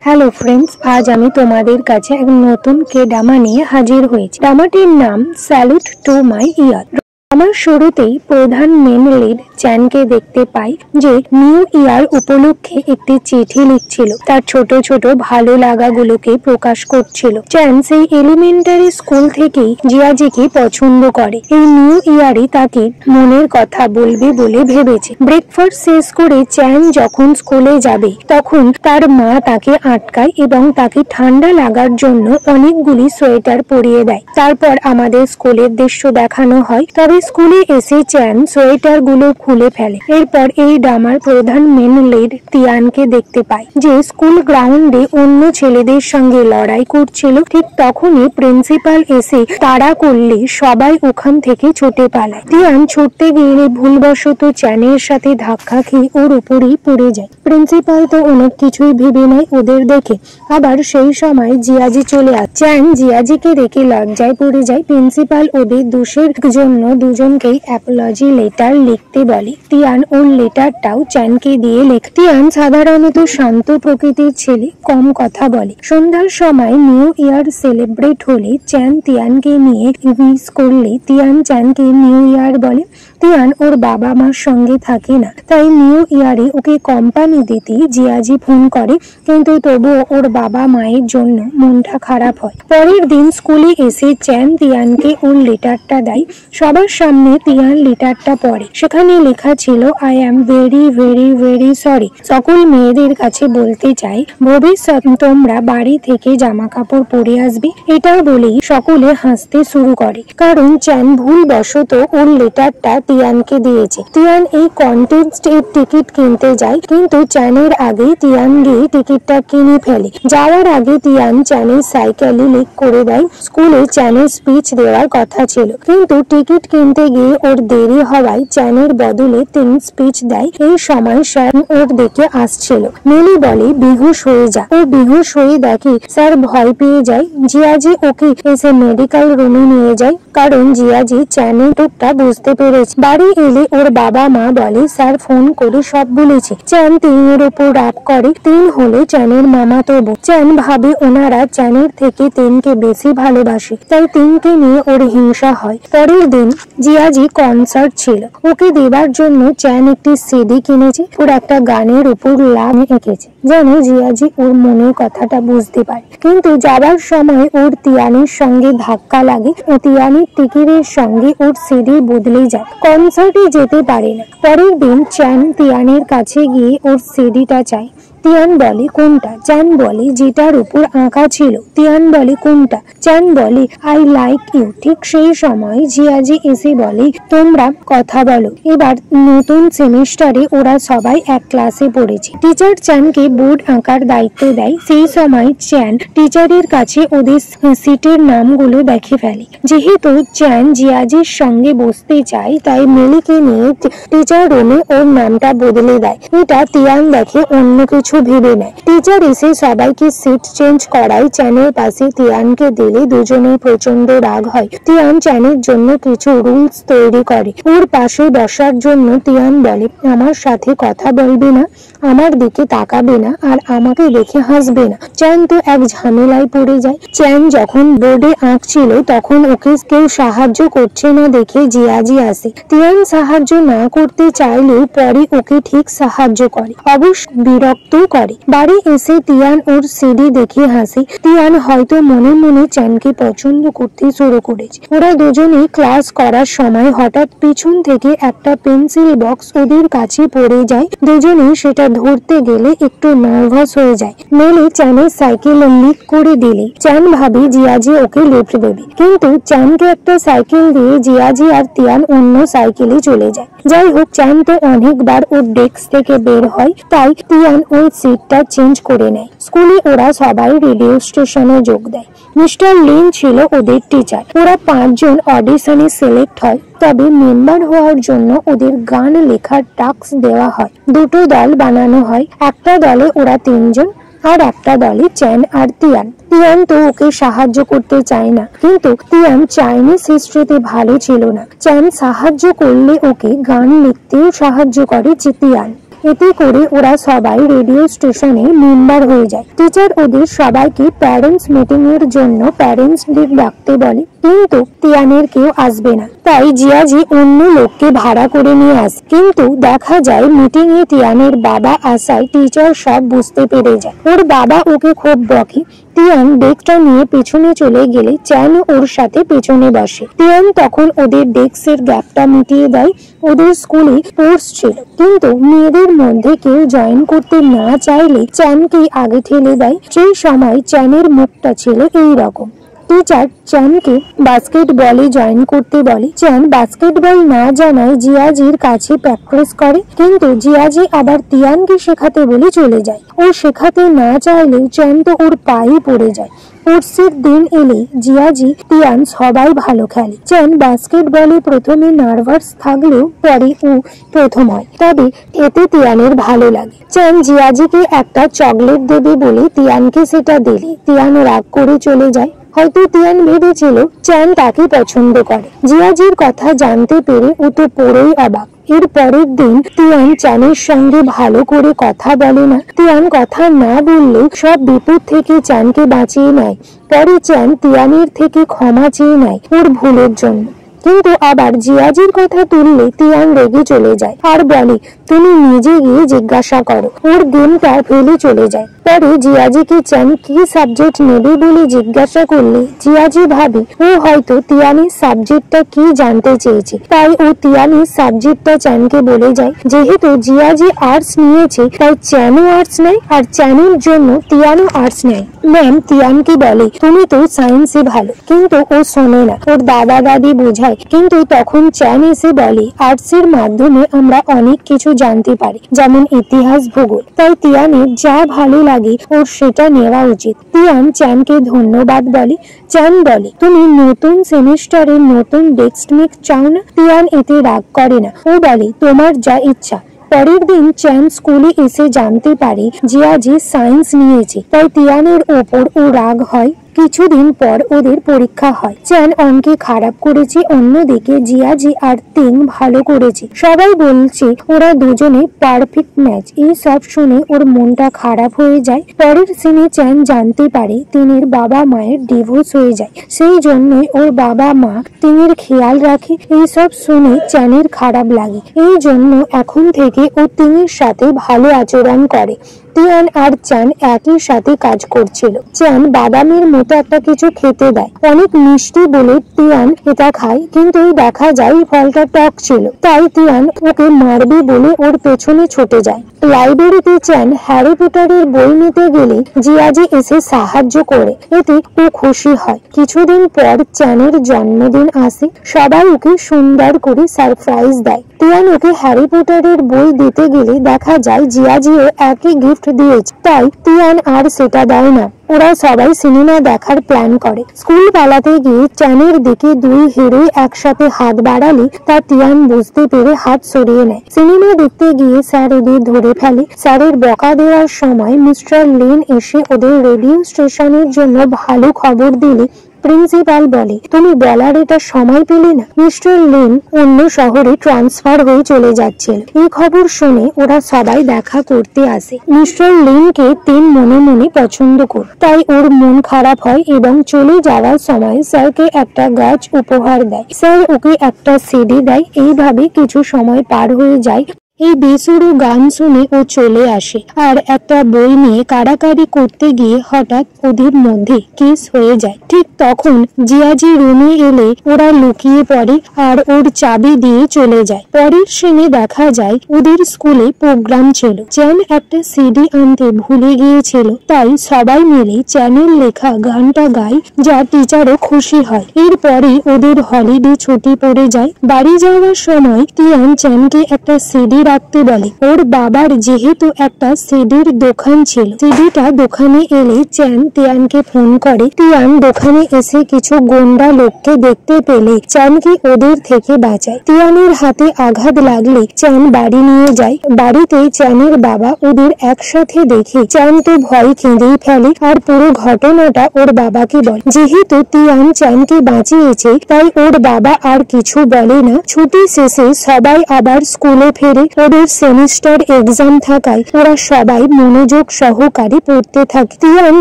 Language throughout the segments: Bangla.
হ্যালো ফ্রেন্ডস, আজ আমি তোমাদের কাছে এক নতুন ড্রামা নিয়ে হাজির হয়েছি। ড্রামাটির নাম স্যালুট টু মাই ইয়ার। আমার শুরুতেই প্রধান মেন লিড চ্যানকে দেখতে পাই যে নিউ ইয়ার উপলক্ষে একটি চিঠি লিখছিল, তার ছোট ছোট ভালো লাগাগুলোকে প্রকাশ করছিল। চ্যান সেই এলিমেন্টারি স্কুল থেকেই জিয়াজিকে পছন্দ করে। এই নিউ ইয়ারে তাকে মনের কথা বলবে বলে ভেবেছে। ব্রেকফাস্ট শেষ করে চ্যান যখন স্কুলে যাবে তখন তার মা তাকে আটকায় এবং তাকে ঠান্ডা লাগার জন্য অনেকগুলি সোয়েটার পরিয়ে দেয়। তারপর আমাদের স্কুলের দৃশ্য দেখানো হয়। তবে স্কুলে এসে চ্যান সোয়েটার গুলো খুলে ফেলে। এরপর এই ড্রামার প্রধান মেন লিড তিয়ানকে দেখতে পায় যে স্কুল গ্রাউন্ডে অন্য ছেলেদের সঙ্গে লড়াই করছিল। ঠিক তখনই প্রিন্সিপাল এসে তাড়া করলে সবাই ওখান থেকে ছুটে পালায়। তিয়ান ছুটতে গেলে ভুলবশত চ্যানের সাথে ধাক্কা খেয়ে ওর উপরেই পড়ে যায়। প্রিন্সিপাল তো অনেক কিছুই ভেবে নেয় ওদের দেখে। আবার সেই সময় জিয়াজি চলে আসে। চ্যান জিয়াজিকে দেখে লজ্জায় পড়ে যায়। প্রিন্সিপাল ওদের দোষের জন্য দুজনকেই অ্যাপোলজি লেটার লিখতে বলে। তিয়ান ওর লেটারটাও চ্যানকে দিয়ে লেখে। তিয়ান সাধারণত শান্ত প্রকৃতির ছেলে, কম কথা বলে। সন্ধ্যার সময় নিউ ইয়ার সেলিব্রেট হলে চ্যান তিয়ানকে নিয়ে উইশ করলে তিয়ান চ্যানকে নিউ ইয়ার বলে। তিয়ান ওর বাবা মার সঙ্গে থাকে না, তাই নিউ ইয়ারে ওকে কোম্পানি দিতে জিয়াজি ফোন করে, কিন্তু তবুও ওর বাবা মায়ের জন্য মনটা খারাপ হয়। পরের দিন স্কুলে এসে চ্যান তিয়ানকে ওর লেটারটা দেয়। সবার সামনে তিয়ান লেটারটা পড়ে। সেখানে লেখা ছিল, I am very very very sorry. সকল মেয়েদের কাছে বলতে চাই ভবিষ্যৎ তোমরা বাড়ি থেকে জামা কাপড় পরে আসবে। এটা বলেই সকলে হাসতে শুরু করে, কারণ চ্যান ভুলবশত ওর লেটারটা তিয়ানকে দিয়েছে। তিয়ান এই কন্টেস্ট এর টিকিট কিনতে যায়, কিন্তু চ্যানের আগে তিয়ান গিয়ে টিকিটটা কিনে ফেলে। যাওয়ার আগে তিয়ান চ্যানের সাইকেলে লিক করে দেয়। স্কুলে চ্যানের স্পিচ দেওয়ার কথা ছিল, কিন্তু টিকিট কিনতে গিয়ে ওর দেরি হওয়ায় চ্যানের বদলে তিনি স্পিচ দেয়। এই সময় স্যার ওর দিকে আসছিল। মিলি বলে, বেহুশ হয়ে যা। ও বেহুশ হয়ে দেখে স্যার ভয় পেয়ে যায়। জিয়াজি ওকে এসে মেডিকেল রুমে নিয়ে যায়, কারণ জিয়াজি চ্যানের টুকটা বুঝতে পেরেছে। বাড়ি এলে ওর বাবা মা বলে, স্যার ফোন করে সব বলেছে। চ্যান তিনের উপর রাগ করে। তিন হলো চ্যানের মামাতো বোন। চ্যান ভাবে ওনারা চ্যানের থেকে তিনকে বেশি ভালোবাসে, তাই তিনকে নিয়ে ওর হিংসা হয়। পরের দিন জিয়াজি কনসার্ট ছিল। ওকে দেবার জন্য চ্যান একটি সিডি কিনেছে। ওর একটা গানের উপর লাভ এঁকেছে, যেন জিয়াজি ওর মনের কথাটা বুঝতে পারে। কিন্তু যাবার সময় ওর তিয়ানের সঙ্গে ধাক্কা লাগে ও তিয়ানের টিকিটের সঙ্গে ওর সিডি বদলে যায়। কনসার্টে যেতে পারে না। পরের দিন চ্যান তিয়ানের কাছে গিয়ে ওর সিডিটা চায়। তিয়ান বলে, কোনটা? চ্যান বলে, যেটার উপর আঁকা ছিল। তিয়ান বলে, কোনটা? চ্যান বলে, আই লাইক ইউ। ঠিক সেই সময় জিয়াজি এসে বলে, তোমরা কথা বলো। এবার নতুন সেমিস্টারে ওরা সবাই এক ক্লাসে পড়েছে। টিচার চ্যানকে বোর্ড আঁকার দায়িত্ব দেয়। সেই সময় চ্যান টিচারের কাছে ওদের সিটের নামগুলো দেখে ফেলে। যেহেতু চ্যান জিয়াজির সঙ্গে বসতে চায়, তাই মিলিকে নিয়ে টিচার রুমে ওর নামটা বদলে দেয়। এটা তিয়ান দেখে অন্য কিছু ভেবে নেয়। টিচার এসে সবাইকে সিট চেঞ্জ করায়। চ্যানের পাশে তিয়ানকে দিলে দুজনের প্রচন্ড রাগ হয়। তিয়ান চ্যানের জন্য কিছু রুলস তৈরি করে। ওর পাশে বসার জন্য তিয়ান বলে, আমার সাথে কথা বলবে না, আমার দিকে তাকাবে না, আর আমাকে দেখে হাসবে না। চ্যান তো এক ঝামেলায় পড়ে যায়। চ্যান যখন বোর্ডে আঁকছিল তখন ওকে কেউ সাহায্য করছে না দেখে জিয়াজি আসে। তিয়ান সাহায্য না করতে চাইলেও পরে ওকে ঠিক সাহায্য করে, অবশ্য বিরক্ত করে। বাড়ি এসে তিয়ান ওর সিডি দেখে হাসে। তিয়ান হয়তো মনে মনে চ্যানকে পছন্দ করতে শুরু করেছে। ওরা দুজনেই ক্লাস করার সময় হঠাৎ পিছন থেকে একটা পেন্সিল বক্স ওদের কাছে পড়ে যায়। দুজনেই সেটা ধরতে গেলে একটু নার্ভাস হয়ে যায়। মেলে চ্যানের সাইকেল লিক করে দিলে চ্যান ভাবে জিয়াজি ওকে লিফট দেবে, কিন্তু চ্যানকে একটা সাইকেল দিয়ে জিয়াজি আর তিয়ান অন্য সাইকেলে চলে যায়। যাই হোক, চ্যান তো অনেকবার ওর ডেস্ক থেকে বের হয়, তাই তিয়ান ওই সিটটা চেঞ্জ করে নেয়। স্কুলে ওরা সবাই রেডিও স্টেশনে যোগ দেয়। মিস্টার লিন ছিল ওদের টিচার। ওরা 5 জন অডিশনে সিলেক্ট হয়। তবে মেম্বার হওয়ার জন্য ওদের গান লেখার টাস্ক দেওয়া হয়। দুটো দল বানানো হয়। একটা দলে ওরা 3 জন, আর একটা দলে চ্যান আর তিয়ান। তিয়ান তো ওকে সাহায্য করতে চায় না, কিন্তু তিয়ান চাইনিজ হিস্ট্রিতে ভালো ছিল না। চ্যান সাহায্য করলে ওকে গান লিখতেও সাহায্য করে তিয়ান। এতে করে ওরা সবাই রেডিও স্টেশনে মেম্বার হয়ে যায়। টিচার ওদের সবাইকে প্যারেন্টস মিটিং এর জন্য প্যারেন্টস ডে ডাকতে বলে, কিন্তু তিয়ানের কেউ আসবে না। তাই জিয়াজি অন্য লোককে ভাড়া করে নিয়ে আসে, কিন্তু দেখা যায় মিটিং এ তিয়ানের বাবা আসায় টিচার সব বুঝতে পেরে যায়। ওর বাবা ওকে খুব বকে। তিয়ান ডেস্কটা নিয়ে পেছনে চলে গেলে চ্যান ওর সাথে পেছনে বসে। তিয়ান তখন ওদের ডেস্কের গ্যাপটা মিটিয়ে দেয়। ওদের স্কুলে স্পোর্টস ছিল, কিন্তু মেয়েদের মধ্যে কেউ জয়েন করতে না চাইলে চ্যানকে আগে ঠেলে দেয়। সেই সময় চ্যানের মুখটা ছিল এই রকম। টিচার চ্যানকে বাস্কেটবলে জয়েন করতে বলে। চ্যান বাস্কেটবল না জানায় জিয়াজির কাছে প্র্যাকটিস করে, কিন্তু জিয়াজি আবার তিয়ানকে শেখাতে বলে চলে যায়। ও শেখাতে না চাইলেও চ্যান তো ওর পায়ে পড়ে যায়। স্পোর্টসের দিন এলে জিয়াজি তিয়ান সবাই ভালো খেলে। চ্যান বাস্কেটবলে প্রথমে নার্ভাস থাকলেও পরে ও প্রথম হয়, তবে এতে তিয়ানের ভালো লাগে। চ্যান জিয়াজিকে একটা চকলেট দেবে বলে তিয়ানকে সেটা দিলে তিয়ান রাগ করে চলে যায়। হয়তো তিয়ান ভেবেছিল চ্যান তাকে পছন্দ করে। জিয়াজির কথা জানতে পেরে ও তো পুরোই অবাক। এর পরের দিন তিয়ান চ্যানের সঙ্গে ভালো করে কথা বলে না। তিয়ান কথা না বললে সব বিপদ থেকে চ্যানকে বাঁচিয়ে নেয়। পরে চ্যান তিয়ানের থেকে ক্ষমা চেয়ে নেয় ওর ভুলের জন্য, কিন্তু আবার জিয়াজির কথা তুললে তিয়ান রেগে চলে যায় আর বলে, তুমি নিজে গিয়ে জিজ্ঞাসা করো। ওর গেমটা ফেলে চলে যায়। পরে জিয়াজিকে চ্যান কি সাবজেক্ট নেবে বলে জিজ্ঞাসা করলে জিয়াজি ভাবে ও হয়তো তিয়ানের সাবজেক্টটা কি জানতে চেয়েছে, তাই ও তিয়ানের সাবজেক্টটা চ্যানকে বলে যায়। যেহেতু জিয়াজি আর্টস নিয়েছে তাই চ্যানও আর্টস নেয়, আর চ্যানের জন্য তিয়ানও আর্টস নেয়। ম্যাম তিয়ানকে বলে, তুমি তো সায়েন্সে ভালো, কিন্তু ও শোনে না। ওর দাদা দাদি বোঝায়, কিন্তু তখন চ্যান এসে বলে, আর্টসের মাধ্যমে আমরা অনেক কিছু জানতে পারি, যেমন ইতিহাস, ভূগোল। তাই তিয়ানের যা ভালো লাগে ওর সেটা নেওয়া উচিত। তিয়ান চ্যানকে ধন্যবাদ বলে। চ্যান বলে, তুমি নতুন সেমিস্টারে নতুন ডেস্কমেট চাও না? তিয়ান এতে রাগ করে না। ও বলে, তোমার যা ইচ্ছা। পরের দিন চ্যান স্কুলে এসে জানতে পারে জিয়াজি সায়েন্স নিয়েছে, তাই তিয়ানের ওপর ও রাগ হয়। কিছুদিন পর ওদের পরীক্ষা হয়। চ্যান অঙ্কে খারাপ করেছে, অন্যদিকে জিয়াজি আর তিং ভালো করেছে। সবাই বলছে ওরা দুজনে পারফেক্ট ম্যাচ। এই সব শুনে ওর মনটা খারাপ হয়ে যায়। পরের সিনে চ্যান জানতে পারে তিনের বাবা মায়ের ডিভোর্স হয়ে যায়, সেই জন্যই ওর বাবা মা তিনের খেয়াল রাখে। এইসব শুনে চ্যানের খারাপ লাগে। এই জন্য এখন থেকে ও তিনের সাথে ভালো আচরণ করে। তিয়ান আর চ্যান একই সাথে কাজ করছিল। চ্যান বাদামের মতো একটা কিছু খেতে দেয়, অনেক মিষ্টি বলে তিয়ান এটা খায়, কিন্তু দেখা যায় ফলটা টক ছিল। তাই তিয়ান ওকে মারবে বলে ওর পেছনে ছুটে যায়। লাইব্রেরিতে চ্যান হ্যারি পটারের বই নিতে গেলে জিয়াজি এসে সাহায্য করে, এতে ও খুশি হয়। কিছুদিন পর চ্যানের জন্মদিন আসে। সবাই ওকে সুন্দর করে সারপ্রাইজ দেয়। তিয়ান ওকে হ্যারি পটারের বই দিতে গেলে দেখা যায় জিয়াজিও একই গিফট দিয়েছে, তাই তিয়ান আর সেটা দেয় না। ওরা সবাই সিনেমা দেখার প্ল্যান করে। স্কুল পালাতে গিয়ে চ্যানের দিকে দুই হিরোই একসাথে হাত বাড়ালে তা তিয়ান বুঝতে পেরে হাত সরিয়ে নেয়। সিনেমা দেখতে গিয়ে স্যার ওদের ধরে ফেলে। স্যারের বকা দেওয়ার সময় মিস্টার লিন এসে ওদের রেডিও স্টেশনের জন্য ভালো খবর দিলে প্রিন্সিপাল বলে, তুমি বলার এটা সময় পেলে না। মিস্টার লিন অন্য শহরে ট্রান্সফার হয়ে চলে যাচ্ছিল। এই খবর শুনে ওরা সবাই দেখা করতে আসে। মিস্টার লিনকে তিন মনে মনে পছন্দ করে, তাই ওর মন খারাপ হয় এবং চলে যাওয়ার সময় স্যারকে একটা গাছ উপহার দেয়। স্যার ওকে একটা সিডি দেয়। এইভাবে কিছু সময় পার হয়ে যায়। এই বেসুরো গান শুনে ও চলে আসে আর একটা বই নিয়ে কাড়াকাড়ি করতে গিয়ে হঠাৎ ওদের মধ্যে কিস হয়ে যায়। ঠিক তখন জিয়াজি রুমে এলে ওরা লুকিয়ে পড়ে আর ওর চাবি দিয়ে চলে যায়। পরের সিনে দেখা যায় ওদের স্কুলে প্রোগ্রাম ছিল। চ্যান একটা সিডি আনতে ভুলে গিয়েছিল, তাই সবাই মিলে চ্যানের লেখা গানটা গায়, যা টিচারও খুশি হয়। এরপরে ওদের হলিডে ছুটি পড়ে যায়। বাড়ি যাওয়ার সময় তিয়ান চ্যানকে একটা সিডি রাখতে বলে। ওর বাবার যেহেতু একটা সিডির দোকান ছিল, সিডিটা দোকানে এলে চ্যান তিয়ানকে ফোন করে। তিয়ান দোকানে এসে কিছু গোন্ডা লোককে দেখতে পেলে চ্যানকে ওদের থেকে বাঁচায়। তিয়ানের হাতে আঘাত লাগলে চ্যান বাড়ি নিয়ে যায়। বাড়িতে চ্যানের বাবা ওদের একসাথে দেখে চ্যান তো ভয় কেঁদেই ফেলে আর পুরো ঘটনাটা ওর বাবাকে বলে। যেহেতু তিয়ান চ্যানকে বাঁচিয়েছে তাই ওর বাবা আর কিছু বলে না। ছুটি শেষে সবাই আবার স্কুলে ফেরে। ওদের সেমিস্টার এক্সাম থাকায় ওরা সবাই মনোযোগ সহকারে পড়তে থাকে। তিয়ান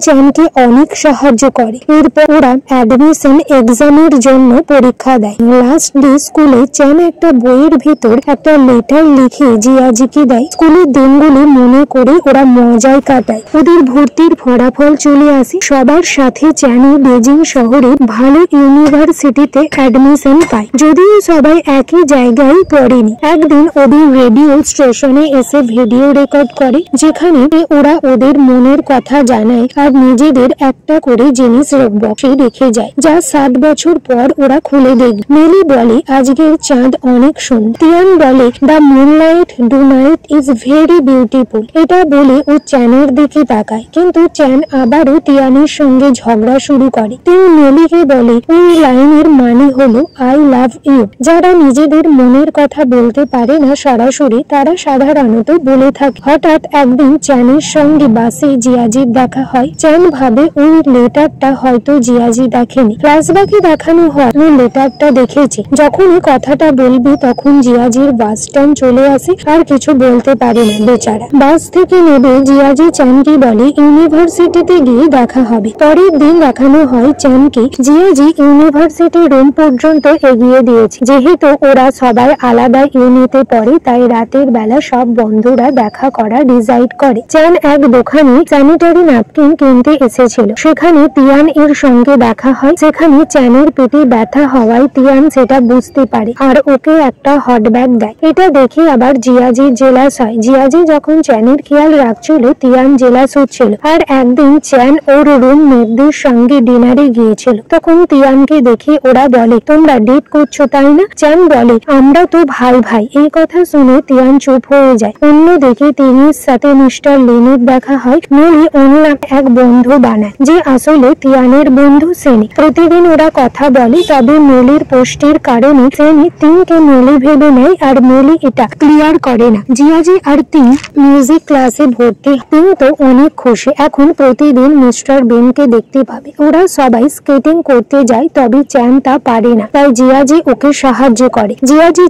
চ্যানকে অনেক সাহায্য করে। এরপর ওরা অ্যাডমিশন এক্সামের জন্য পরীক্ষা দেয়। লাস্ট ডে স্কুলে চ্যান একটা বইয়ের ভেতর একটা লেটার লিখে জিয়াজিকে দেয়। স্কুলের দিনগুলো মনে করে ওরা মজায় কাটায়। ওদের ভর্তির ফলাফল চলে আসে। সবার সাথে চ্যানও বেজিং শহরে ভালো ইউনিভার্সিটিতে অ্যাডমিশন পায়, যদিও সবাই একই জায়গায় পড়েনি। একদিন ওদের রেডিও স্টেশনে এসে ভিডিও রেকর্ড করে, যেখানে ওরা ওদের মনের কথা জানায় আর নিজেদের একটা করে জিনিস বক্সে রেখে যায়, যা 7 বছর পর ওরা খুলে দেখবে। মেলি বলে আজকের চাঁদ অনেক সুন্দর। তিয়ান বলে the moonlight do night is very beautiful. এটা বলে ও চ্যানের দিকে তাকায়, কিন্তু চ্যান আবারও তিয়ানের সঙ্গে ঝগড়া শুরু করে। তিনি মেলিকে বলে ওই লাইনের মানে হলো আই লাভ ইউ। যারা নিজেদের মনের কথা বলতে পারে না সরাসরি, তারা সাধারণত বলে থাকে। হঠাৎ একদিন চ্যানের সঙ্গে বাসে জিয়াজির দেখা হয়। চ্যান ভাবে ওই লেটারটা হয়তো জিয়াজি দেখেনি। ফ্ল্যাশব্যাকে দেখানো হয় ওই লেটারটা দেখেছে। যখনই কথাটা বলবে তখন জিয়াজির বাস স্ট্যান্ড চলে আসে, আর কিছু বলতে পারে না বেচারা। বাস থেকে নেমে জিয়াজি চ্যানকে বলে ইউনিভার্সিটিতে গিয়ে দেখা হবে। পরের দিন দেখানো হয় চ্যানকে জিয়াজি ইউনিভার্সিটি রুম পর্যন্ত এগিয়ে দিয়েছে। যেহেতু ওরা সবাই আলাদা ইউনিটে পড়ে, তাই রাতের বেলা সব বন্ধুরা দেখা করা ডিসাইড করে। চ্যান এক দোকানে স্যানিটারি ন্যাপকিন কিনতে এসেছিল। সেখানে তিয়ান এর সঙ্গে দেখা হয়। সেখানে চ্যানের পেটে ব্যথা হওয়ায় তিয়ান সেটা বুঝতে পারে আর ওকে একটা হট ব্যাগ দেয়। এটা দেখে আবার জিয়াজি জেলাস হয়। জিয়াজি যখন চ্যানের খেয়াল রাখছিল, তিয়ান জেলাস হচ্ছিল। আর একদিন চ্যান ওর রুমমেটদের সঙ্গে ডিনারে গিয়েছিল। তখন তিয়ানকে দেখে ওরা বলে তোমরা ডেট করছো তাই না? চ্যান বলে আমরা তো ভাই ভাই। এই কথা শুনে তিয়ান চুপ হয়ে যায়। অন্যদিকে তিনির সাথে মিস্টার লিনের দেখা হয়। মেলি অনলাইন এক বন্ধু বানায়, যে আসলে তিয়ানের বন্ধু সেনি। প্রতিদিন ওরা কথা বলে, তবে মেলির পোস্টের কারণে সেনি তিনকে মেলি ভেবে নেয় আর মেলি এটা ক্লিয়ার করে না। জিয়াজি আর তিন মিউজিক ক্লাসে ভর্তি। তিন তো অনেক খুশি, এখন প্রতিদিন মিস্টার বেনকে দেখতে পাবে। ওরা সবাই স্কেটিং করতে যায়, তবে চ্যান তা পারে না, তাই জিয়াজি ওকে সাহায্য করে। জিয়াজি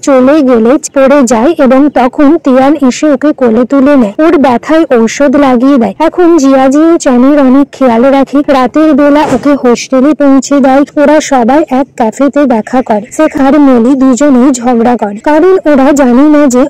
চলে গেলে পড়ে যায় এবং তখন তিয়ান এসে ওকে কোলে তুলে নেয়। ওর ব্যথায় ঔষধ লাগিয়ে দেয়। এখন জিয়াজি ও চ্যানের অনেক খেয়াল রাখে। রাতের বেলা ওকে হোস্টেলে পৌঁছে দেয়। ওরা সবাই এক ক্যাফেতে দেখা করে। সেখানে মেলি দুজনেই ঝগড়া করে, কারণ ওরা জানে না যে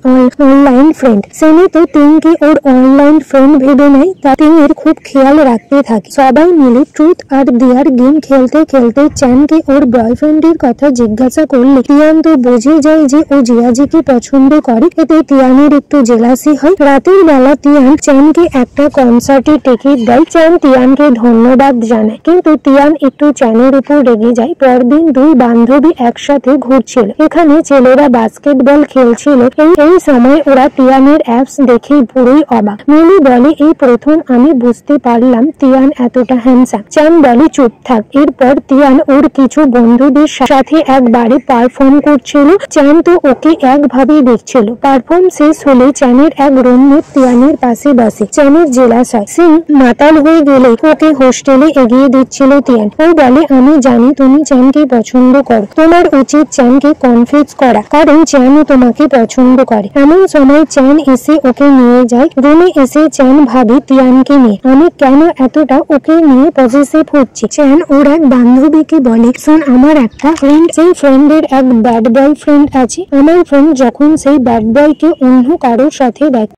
অনলাইন ফ্রেন্ড। সেনি তো তিনকে ওর অনলাইন ফ্রেন্ড ভেবে নেয়, তা তিনের খুব খেয়াল রাখতে থাকে। সবাই মিলে ট্রুথ আর দেয়ার গেম খেলতে খেলতে চ্যানকে ওর বয়ফ্রেন্ডের কথা জিজ্ঞাসা করলে তিয়ান তো বুঝে যায় যে ও জিয়াজিকে পছন্দ করে। এতে তিয়ানের একটু জেলাসি হয়। রাতের বেলা তিয়ান চ্যানকে একটা কনসার্টে টিকিট দেয়। চ্যান তিয়ানকে ধন্যবাদ জানায়, কিন্তু তিয়ান একটু চ্যানের উপর রেগে যায়। পরদিন দুই বান্ধবী একসাথে ঘুরছিল। এখানে ছেলেরা বাস্কেটবল খেলছিল। এই সময় ওরা তিয়ানের অ্যাপস দেখে পুরোই অবাক। মিলি বলে এই প্রথম আমি বুঝতে পারলাম তিয়ান এতটা হ্যান্ডসাম। চ্যান বলে চুপ থাক। এরপর তিয়ান ওর কিছু বন্ধুদের সাথে একবারে পারফর্ম করছিল। চ্যান তো ওকে একভাবেই দেখছিল। পারফর্ম শেষ হলে চ্যানের এক রুমমেট তিয়ানের পাশে বসে। চ্যানের জেলাস হয়। সিং মাতাল হয়ে গেলে ওকে হোস্টেলে এগিয়ে দিচ্ছিল তিয়ান। ও বলে আমি জানি তুমি চ্যানকে পছন্দ করো, তোমার উচিত চ্যানকে কনফিউজ করা, কারণ চ্যানও তোমাকে পছন্দ করে। এমন সময় চ্যান এসে ওকে নিয়ে যায়। রুমে এসে চ্যান ভাবে তিয়ানকে নিয়ে আমি কেন এতটা ওকে নিয়ে পজিটিভ হচ্ছে। চ্যান ওর এক বান্ধবীকে বলে শোন, আমার একটা ফ্রেন্ড, সেই ফ্রেন্ডের এক ব্যাড বয় ফ্রেন্ড আছে। আমার ফ্রেন্ড যখন সেই ব্যাড বয়কে অন্য কারোর সাথে দেখে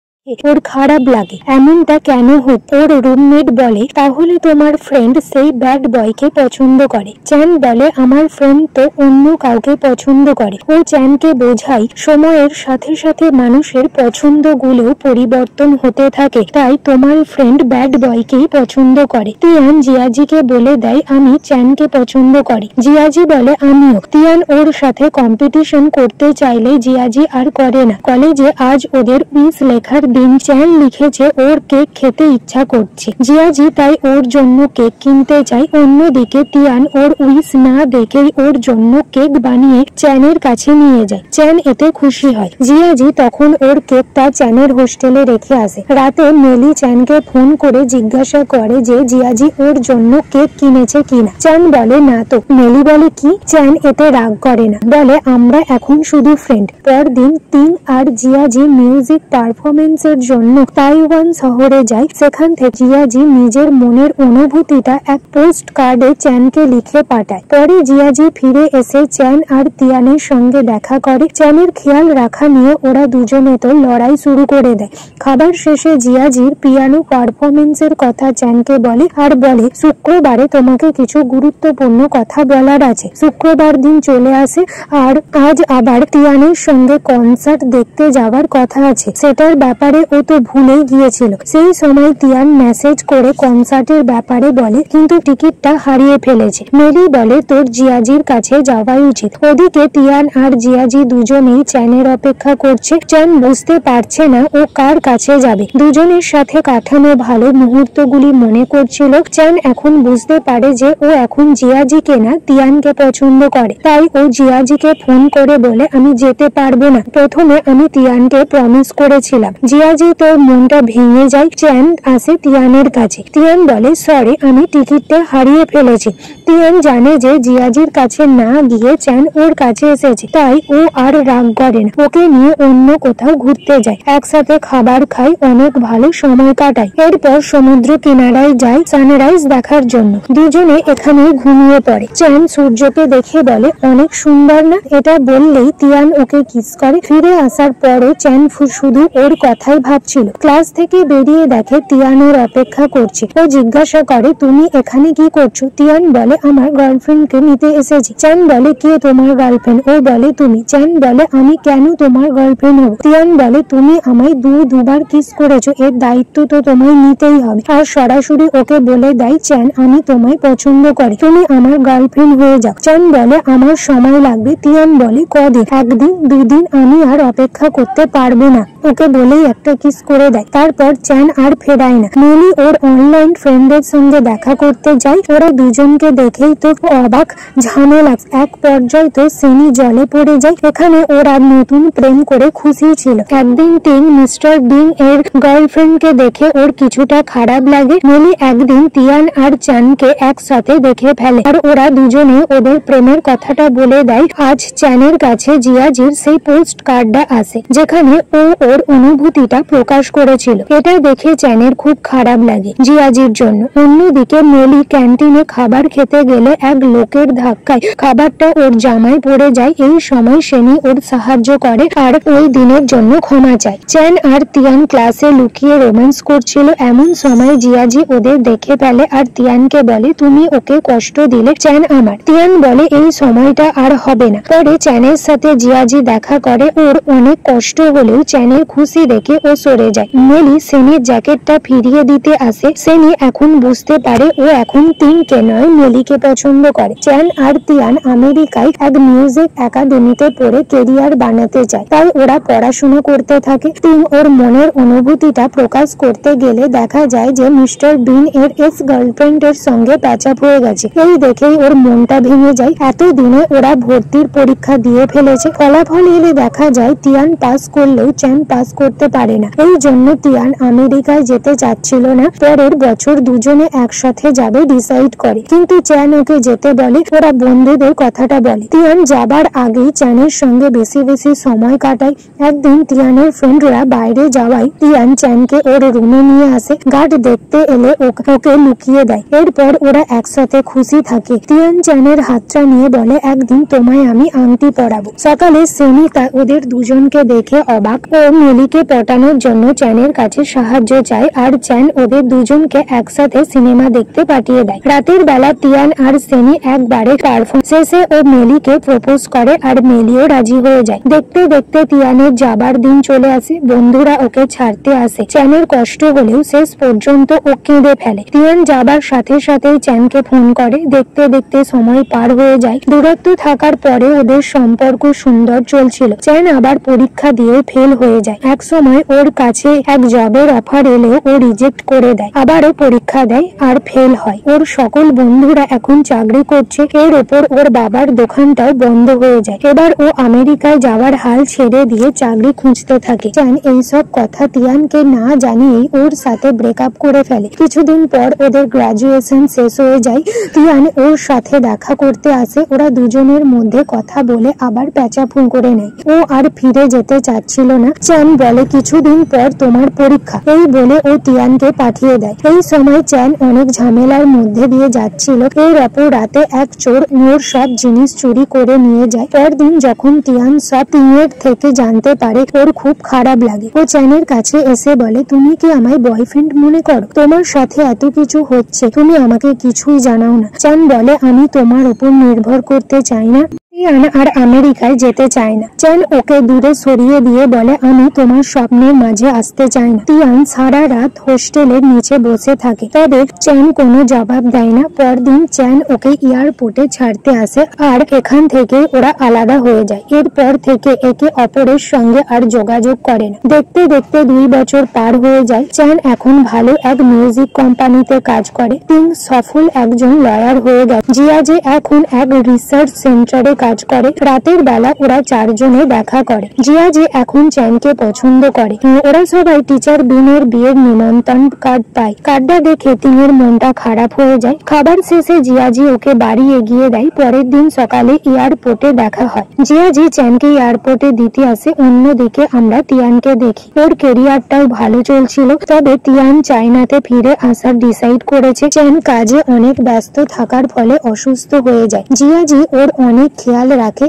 ওর খারাপ লাগে। এমনটা কেন হচ্ছে? ওর রুমমেট বলে তাহলে তোমার ফ্রেন্ড সেই ব্যাড বয়কে পছন্দ করে। চ্যান বলে আমার ফ্রেন্ড তো অন্য কাউকে পছন্দ করে। ও চ্যানকে বোঝায় সময়ের সাথে সাথে মানুষের পছন্দগুলো পরিবর্তন হতে থাকে, তাই তোমার ফ্রেন্ড ব্যাড বয়কেই পছন্দ করে। তিয়ান জিয়াজিকে বলে দেয় আমি চ্যানকে পছন্দ করি। জিয়াজি বলে আমিও। তিয়ান ওর সাথে কম্পিটিশন করতে চাইলে জিয়াজি আর করে না। কলেজে আজ ওদের উইশ লেখার দিন চ্যান লিখেছে ওর কেক খেতে ইচ্ছা করছে। জিয়াজি তাই ওর জন্য কেক কিনতে যায়। অন্যদিকে তিয়ান ওর উইশ না দেখেই ওর জন্য কেক বানিয়ে চ্যানের কাছে নিয়ে যায়। চ্যান এতে খুশি হয়। জিয়াজি তখন ওর কেকটা চ্যানের হোস্টেলে রেখে আসে। রাতে মেলি চ্যানকে ফোন করে জিজ্ঞাসা করে যে জিয়াজি ওর জন্য কেক কিনেছে কিনা। চ্যান বলে না তো। মেলি বলে কি? চ্যান এতে রাগ করে না, বলে আমরা এখন শুধু ফ্রেন্ড। পরদিন তিং আর জিয়াজি মিউজিক পারফরমেন্সের জন্য তাইওয়ান শহরে যায়। সেখান থেকে জিয়াজি নিজের মনের অনুভূতিটা এক পোস্ট কার্ডে চ্যানকে লিখে পাঠায়। পরে জিয়াজি ফিরে এসে চ্যান আর তিয়ানের সঙ্গে দেখা করে। চ্যানের খেয়াল রাখা নিয়ে ওরা দুজনে তো লড়াই শুরু করে দেয়। খাবার শেষে জিয়াজির পিয়ানো পারফরমেন্সের কথা চ্যানকে বলে আর বলে শুক্রবারে তোমাকে কিছু গুরুত্বপূর্ণ কথা বলার আছে। শুক্রবার দিন চলে আসে আর আজ আবার তিয়ানের সঙ্গে কনসার্ট দেখতে যাওয়ার কথা আছে। সেটার ব্যাপারে ও তো ভুলেই গিয়েছিল। সেই সময় তিয়ান মেসেজ করে কনসার্টের ব্যাপারে বলে কিন্তু টিকিটটা হারিয়ে ফেলেছে। মেলি বলে তোর জিয়াজির কাছে যাওয়াই উচিত। ওদিকে তিয়ান আর জিয়াজি দুজনেই চ্যানের অপেক্ষা করছে। চ্যান বুঝতে পারছে না ও কার কাছে যাবে। দুজনের সাথে কাটানো ভালো মুহূর্তগুলি মনে করছিল। চ্যান এখন বুঝতে পারে যে ও এখন জিয়াজিকে না তিয়ানকে পছন্দ করে। তাই ও জিয়াজিকে ফোন করে বলে আমি যেতে পারবো না, প্রথমে আমি তিয়ানকে প্রমিস করেছিলাম। জিয়াজি তোর মনটা ভেঙে যায়। চ্যান আসে তিয়ানের কাছে। তিয়ান বলে সরি, আমি টিকিটটা হারিয়ে ফেলেছি। তিয়ান জানে যে জিয়াজির কাছে না গিয়ে চ্যান ওর কাছে এসেছে, তাই ও আর রাগ করে না। ওকে নিয়ে অন্য কোথাও ঘুরতে যায়। একসাথে খাবার খাই, অনেক ভালো সময় কাটায়। এরপর সমুদ্র কিনারায় যায় সানরাইজ দেখার জন্য। দুজনে এখানে ঘুমিয়ে পড়ে। চ্যান সূর্যকে দেখে বলে অনেক সুন্দর না? এটা বললেই তিয়ান ওকে কিস করে। ফিরে আসার পরও চ্যান শুধু ওর কথাই ভাবছিল। ক্লাস থেকে বেরিয়ে দেখে তিয়ান ওর অপেক্ষা করছে। ও জিজ্ঞাসা করে তুমি এখানে কি করছো? তিয়ান বলে আমার গার্লফ্রেন্ডকে নিতে এসেছি। চ্যান বলে কে তোমার গার্লফ্রেন্ড? ও বলে তুমি। চ্যান বলে আমি কেন তোমার গার্লফ্রেন্ড হব? তিয়ান বলে তুমি আমায় দুবার কিস করেছো, এর দায়িত্ব তো তোমায় নিতেই হবে। আর সরাসরি ওকে বলে দেয় চ্যান আমি তোমায় পছন্দ করি, তুমি আমার গার্লফ্রেন্ড হয়ে যাও। চ্যান বলে আমার সময় লাগবে। তিয়ান বলে কদিন? একদিন, দুদিন, আমি আর অপেক্ষা করতে পারবো না। ওকে বলেই একটা কিস করে দেয়। তারপর চ্যান আর ফেরায় না। মেলি ওর অনলাইন ফ্রেন্ডের সঙ্গে দেখা করতে যায়। ওরা দুজনকে দেখেই তো অবাক, ঝামেলা। এক পর্যায়ে তো সেনি জলে পড়ে যায়। এখানে ওরা নতুন প্রেম করে খুশি ছিল। একদিন টিং মিস্টার বিং এর গার্লফ্রেন্ডকে দেখে ওর কিছুটা খারাপ লাগে। মেলি একদিন তিয়ান আর চ্যানকে একসাথে দেখে ফেলে আর ওরা দুজনে ওদের প্রেমের কথাটা বলে দেয়। আজ চ্যানের কাছে জিয়াজির সেই পোস্ট কার্ডটা আসে যেখানে ও ওর অনুভূতিটা প্রকাশ করেছিল। এটা দেখে চ্যানের খুব খারাপ লাগে জিয়াজির জন্য। অন্যদিকে মেলি ক্যান্টিনে খাবার খেতে গেলে এক লোকের ধাক্কায় খাবারটা ওর জামায় পড়ে যায়। এই সময় সেনি ওর সাহায্য করে আর ওই দিনের জন্য ক্ষমা চায়। চ্যান আর তিয়ান ক্লাসে লুকিয়ে রোম্যান্স করছিল। এমন সময় জিয়াজি ওদের দেখে ফেলে আর তিয়ানকে বলে তুমি ওকে কষ্ট দিলে চ্যান আমার। তিয়ান বলে এই সময়টা আর হবে না। পরে চ্যানের সাথে জিয়াজি দেখা করে। ওর অনেক কষ্ট হলেও চ্যানের খুশি দেখে ও সরে যায়। মেলি সেনির জ্যাকেটটা ফিরিয়ে দিতে আসে। সেনি এখন বুঝতে পারে ও এখন টিংকে নয় মেলিকে পছন্দ করে। চ্যান আর তিয়ান আমেরিকায় এক মিউজিক একাডেমিতে পড়ে কেরিয়ার বানাতে চায়, তাই ওরা পড়াশোনা করতে থাকে। টিং ওর মনের অনুভূতিটা প্রকাশ করতে গেলে দেখা যায় যে মিস্টার বিন এর এক্স গার্লফ্রেন্ডের সঙ্গে প্যাচআপ হয়ে গেছে। এই দেখেই ওর মনটা ভেঙে যায়। এতদিনে ওরা ভর্তির পরীক্ষা দিয়ে ফেলেছে। ফলাফল এলে দেখা যায় তিয়ান পাস করলেও চ্যান পাস করতে পারে না। এই জন্য তিয়ান আমেরিকায় যেতে চাচ্ছিল না। পরের বছর দুজনে একসাথে যাবে ডিসাইড করে, কিন্তু চ্যান ওকে যেতে বলে। ওরা বন্ধুদের কথাটা বলে। তিয়ান যাবার আগেই চ্যানের সঙ্গে বেশি বেশি সময় কাটায়। একদিন তিয়ানের ফ্রেন্ডরা বাইরে যাওয়ায় তিয়ান চ্যানকে ওর রুমে নিয়ে আসে। গার্ড দেখতে এলে ওকে লুকিয়ে দেয়। এরপর ওরা একসাথে খুশি থাকে। তিয়ান চ্যানের হাতটা নিয়ে বলে একদিন তোমায় আমি আংটি পরাবো। সকালে সেনি ওদের দুজনকে দেখে অবাক। ও মেলিকে পটানোর জন্য চ্যানের কাছে সাহায্য চায় আর চ্যান ওদের দুজনকে একসাথে সিনেমা দেখতে পাঠিয়ে দেয়। রাতের বেলা তিয়ান আর সেনি একবারে পারফর্ম শেষে ও মেলিকে প্রপোজ করে আর মেলিও রাজি হয়ে যায়। দেখতে দেখতে তিয়ানের যাবার দিন চলে আসে। বন্ধুরা ওকে ছাড়তে আসে। চ্যানের কষ্ট হলেও শেষ পর্যন্ত ও কেঁদে ফেলে। তিয়ান যাবার সাথে সাথেই চ্যানকে ফোন করে। দেখতে দেখতে সময় পার হয়ে যায়। দূরত্ব থাকার পরে ওদের সম্পর্ক সুন্দর চলছিল। চ্যান আবার পরীক্ষা দিয়ে ফেল হয়ে যায়। যায়। এক সময় ওর কাছে এক জবের অফার এলেও ও রিজেক্ট করে দেয়, আবারও পরীক্ষা দেয় আর ফেল হয়। ওর সকল বন্ধুরা এখন চাকরি করছে, এর ওপর ওর বাবার দোকানটাও বন্ধ হয়ে যায়। এবার ও আমেরিকায় যাওয়ার হাল ছেড়ে দিয়ে চাকরি খুঁজতে থাকে। চ্যান এইসব কথা তিয়ানকে না জানিয়েই ওর সাথে ব্রেকআপ করে ফেলে। কিছুদিন পর ওদের গ্রাজুয়েশন শেষ হয়ে যায়। তিয়ান ওর সাথে দেখা করতে আসে। ওরা দুজনের মধ্যে কথা বলে আবার প্যাচাফুঁ করে নেয়। ও আর ফিরে যেতে চাচ্ছিল না। চ্যান বলে কিছুদিন পর তোমার পরীক্ষা, এই বলে ও তিয়ানকে পাঠিয়ে দেয়। এই সময় চ্যান অনেক ঝামেলার মধ্যে দিয়ে যাচ্ছিল। এর অপর রাতে এক চোর ওর সব জিনিস চুরি করে নিয়ে যায়। পরদিন যখন তিয়ান সব টিনের থেকে জানতে পারে ওর খুব খারাপ লাগে। ও চ্যানের কাছে এসে বলে তুমি কি আমায় বয়ফ্রেন্ড মনে করো? তোমার সাথে এত কিছু হচ্ছে, তুমি আমাকে কিছুই জানাও না। চ্যান বলে আমি তোমার উপর নির্ভর করতে চাই না। তিয়ান আর আমেরিকায় যেতে চায় না। চ্যান ওকে দূরে সরিয়ে দিয়ে বলে আমি তোমার স্বপ্নের মাঝে আসতে চাই না। তিয়ান সারা রাত হোস্টেলের নিচে বসে থাকে, তবে চ্যান কোনো জবাব দেয় না। পরদিন চ্যান ওকে এয়ারপোর্টে ছাড়তে আসে আর এখান থেকে ওরা আলাদা হয়ে যায়। এরপর থেকে একে অপরের সঙ্গে আর যোগাযোগ করে না। দেখতে দেখতে 2 বছর পার হয়ে যায়। চ্যান এখন ভালো এক মিউজিক কোম্পানিতে কাজ করে। টিং সফল একজন লয়ার হয়ে গেছে। জিয়াজি এখন এক রিসার্চ সেন্টারে কাজ করে। রাতের বেলা ওরা 4 জনে দেখা করে। জিয়াজি এখন চ্যানকে পছন্দ করে। ওরা সবাই টিচার বিনের বিয়ের নিমন্ত্রণ কার্ড পায়। কার্ডটা দেখে টিংয়ের মনটা খারাপ হয়ে যায়। খাবার শেষে জিয়াজি ওকে বাড়ি এগিয়ে দেয়। পরের দিন সকালে এয়ারপোর্টে দেখা হয়। জিয়াজি চ্যানকে এয়ারপোর্টে দিতে আসে। অন্যদিকে আমরা তিয়ানকে দেখি। ওর কেরিয়ারটাও ভালো চলছিল, তবে তিয়ান চায়নাতে ফিরে আসার ডিসাইড করেছে। চ্যান কাজে অনেক ব্যস্ত থাকার ফলে অসুস্থ হয়ে যায়। জিয়াজি ওর অনেক খেয়াল রাখে,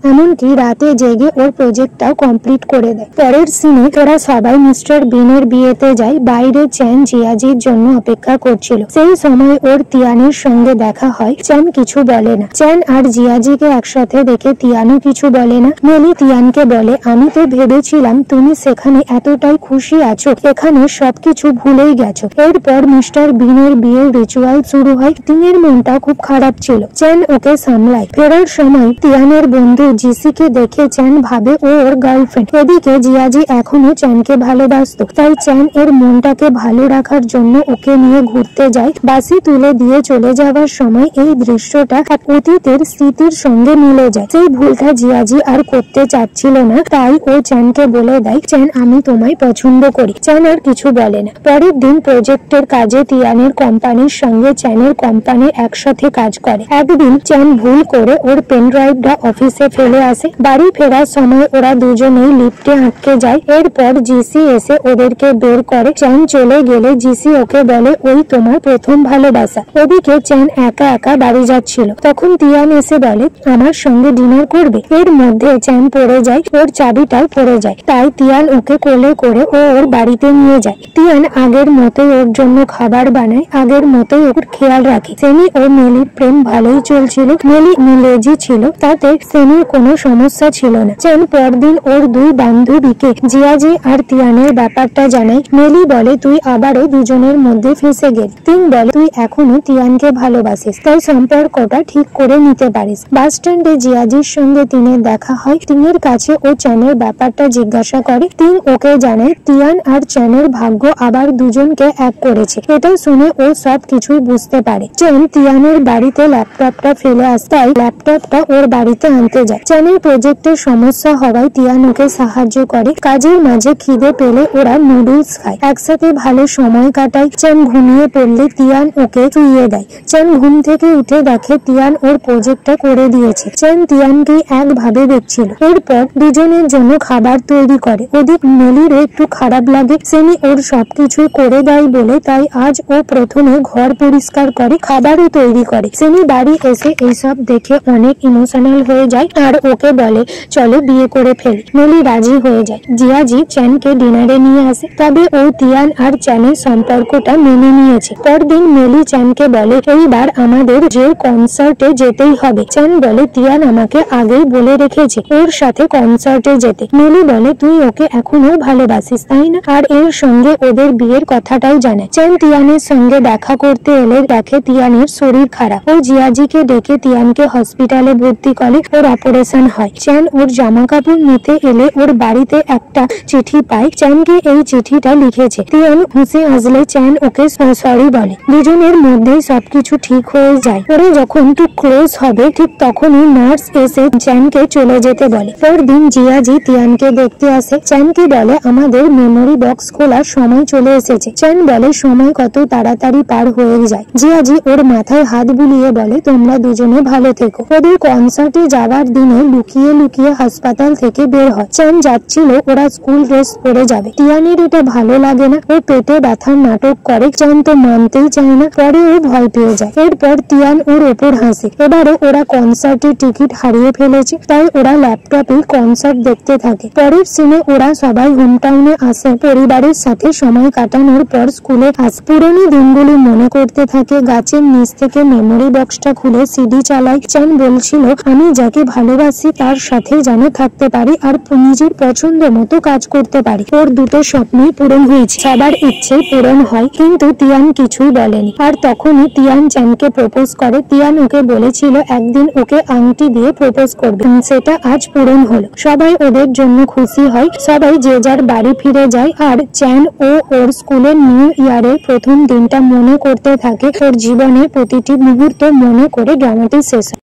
এমনকি রাতে জেগে ওর প্রজেক্টটাও কমপ্লিট করে দেয়। পরের সিনে ওরা সবাই মিস্টার বিনের বিয়েতে যায়। বাইরে চ্যান জিয়াজির জন্য অপেক্ষা করছিল। সেই সময় ওর তিয়ানের সঙ্গে দেখা হয়। চ্যান কিছু বলে না। চ্যান আর জিয়াজিকে একসাথে দেখে তিয়ানও কিছু বলে না। মেলি তিয়ানকে বলে আমি তো ভেবেছিলাম তুমি সেখানে এতটাই খুশি আছো, এখানে সবকিছু ভুলেই গেছো। এরপর মিস্টার বিনের বিয়ের রিচুয়াল শুরু হয়। টিংয়ের মনটা খুব খারাপ ছিল। চ্যান ওকে সামলায়। ফেরার সময় তিয়ানের বন্ধু জিসিকে দেখে চ্যান ভাবে ও ওর গার্লফ্রেন্ড। এদিকে জিয়াজি এখনো চ্যানকে ভালোবাসত, তাই চ্যান এর মনটাকে ভালো রাখার জন্য ওকে নিয়ে ঘুরতে যায়। বাসি তুলে দিয়ে চলে যাওয়ার সময় এই দৃশ্যটা এক অতীতের স্মৃতির সঙ্গে মিলে যায়। সেই ভুলটা জিয়াজি আর করতে চাচ্ছিল না, তাই ও চ্যানকে বলে দেয় চ্যান আমি তোমায় পছন্দ করি। চ্যান আর কিছু বলে না। পরের দিন প্রজেক্টের কাজে তিয়ানের কোম্পানির সঙ্গে চ্যানের কোম্পানি একসাথে কাজ করে। একদিন চ্যান ভুল করে ওর পেন ড্রাইভটা অফিসে ফেলে আসে। বাড়ি ফেরার সময় ওরা দুজনেই লিফটে আটকে যায়। এরপর জিসি এসে ওদেরকে বের করে। চ্যান চলে গেলে জিসি ওকে বলে ওই তোমার প্রথম ভালোবাসা। ওদিকে চ্যান একা একা বাড়ি যাচ্ছিল, তখন তিয়ান এসে বলে আমার সঙ্গে ডিনার করবে। এর মধ্যে চ্যান পড়ে যায়, ওর চাবিটাও পড়ে যায়। তাই তিয়ান ওকে কোলে করে ও ওর বাড়িতে নিয়ে যায়। তিয়ান আগের মতোই ওর জন্য খাবার বানায়, আগের মতোই ওর খেয়াল রাখে। সেনি ও মেলির প্রেম ভালোই চলছিল। মেলি লেজি ছিল, তাতে সেনির কোনো সমস্যা ছিল না। চ্যান পরদিন ওর 2 বান্ধবীকে জিয়াজি আর তিয়ানের ব্যাপারটা জানায়। মেলি বলে তুই আবারও দুজনের মধ্যে ফেঁসে গেলি। টিং বলে তুই এখনো তিয়ানকে ভালোবাসিস, তাই সম্পর্কটা ঠিক করে নিতে পারিস। বাস স্ট্যান্ডে জিয়াজির সঙ্গে টিনের দেখা হয়। টিনের কাছে ও চ্যানের ব্যাপারটা জিজ্ঞাসা করে। টিং ওকে জানায় তিয়ান আর চ্যানের ভাগ্য আবার দুজনকে এক করেছে। এটা শুনে ও সব কিছুই বুঝতে পারে। চ্যান তিয়ানের বাড়িতে ল্যাপটপটা ফেলে আসে, তাই ল্যাপটপটা ওর বাড়িতে আনতে যায়। চ্যানের প্রজেক্টের সমস্যা হওয়ায় তিয়ান ওকে সাহায্য করে। কাজের মাঝে খিদে পেলে ওরা নুডলস খায়, একসাথে ভালো সময় কাটায়। চ্যান ঘুমিয়ে পড়লে তিয়ান ওকে শুইয়ে দেয়। চ্যান ঘুম থেকে উঠে দেখে তিয়ান ওর প্রজেক্টটা করে দিয়েছে। চ্যান তিয়ানকে একভাবে দেখছিল। এরপর দুজনের জন্য খাবার তৈরি করে। ওদিক মেলিরও একটু খারাপ লাগে। সেনি ওর সবকিছুই করে দেয় বলে, তাই আজ ও প্রথমে ঘর পরিষ্কার করে, খাবারও তৈরি করে। সেনি বাড়ি এসে এইসব দেখে অনেক ইমোশনাল হয়ে যায় আর ওকে বলে চলো বিয়ে করে ফেলি। মেলি রাজি হয়ে যায়। জিয়াজি চ্যানকে ডিনারে নিয়ে আসে, তবে ও তিয়ান আর চ্যানের সম্পর্কটা মেনে নিয়েছে। পরদিন মেলি চ্যানকে বলে এইবার আমাদের যে কনসার্টে যেতেই হবে। চ্যান বলে তিয়ান আমাকে আগেই বলে রেখেছে ওর সাথে কনসার্টে যেতে। মেলি বলে তুই ওকে এখনো ভালোবাসিস তাই না, আর এর সঙ্গে ওদের বিয়ের কথাটাও জানায়। চ্যান তিয়ানের সঙ্গে দেখা করতে এলে দেখে তিয়ানের শরীর খারাপ। ও জিয়াজিকে ডেকে তিয়ানকে হসপিটালে ভর্তি ভর্তি করে ওর অপারেশন হয়। চ্যান ওর জামা কাপড় নিতে এলে ওর বাড়িতে একটা চিঠি পায়। চ্যানকে এই চিঠিটা লিখেছে। তিয়ান খুশি আসলে চ্যান ওকে সরি বলে। দুজনের মধ্যেই সবকিছু ঠিক হয়ে যায়। ওরা যখন একটু ক্লোজ হবে ঠিক তখনই নার্স এসে চ্যানকে চলে যেতে বলে। পরদিন জিয়াজি তিয়ানকে দেখতে আসে। চ্যানকে বলে আমাদের মেমোরি বক্স খোলার সময় চলে এসেছে। চ্যান বলে সময় কত তাড়াতাড়ি পার হয়ে যায়। জিয়াজি ওর মাথায় হাত বুলিয়ে বলে তোমরা দুজনে ভালো থেকো। ওদের কনসার্টে যাওয়ার দিনে লুকিয়ে লুকিয়ে হাসপাতাল থেকে বের হয়। চ্যান যাচ্ছিল ওরা স্কুল ড্রেস পরে যাবে। তিয়ানের এটা ভালো লাগে না। ও পেটে ব্যথার নাটক করে। চ্যান তো মানতেই চায় না। পরে ও ভয় পেয়ে যায়। এরপর তিয়ান ওর ওপর হাসে। এবারে ওরা কনসার্টের টিকিট হারিয়ে ফেলেছে, তাই ওরা ল্যাপটপে কনসার্ট দেখতে থাকে। পরের সিনে ওরা সবাই হোমটাউনে আসে। পরিবারের সাথে সময় কাটানোর পর স্কুলে আসে। পুরনো দিনগুলি মনে করতে থাকে। গাছের নিচ থেকে মেমোরি বক্সটা খুলে সিডি চালায়। চ্যান বলছিল আমি যাকে ভালোবাসি তার সাথে যেন থাকতে পারি আর নিজের পছন্দ মতো কাজ করতে পারি। ওর দুটো স্বপ্নই পূরণ হয়েছে। সবার ইচ্ছে পূরণ হয়, কিন্তু তিয়ান কিছুই বলেনি। আর তখনই তিয়ান চ্যানকে প্রপোজ করে। তিয়ান ওকে বলেছিল একদিন ওকে আংটি দিয়ে প্রপোজ করবে। সেটা আজ পূরণ হলো। সবাই ওদের জন্য খুশি হয়। সবাই যে যার বাড়ি ফিরে যায়। আর চ্যান ওর স্কুলের নিউ ইয়ারের প্রথম দিনটা মনে করতে থাকে। ওর জীবনের প্রতিটি মুহূর্ত মনে করে ড্রামাটি শেষ হয়।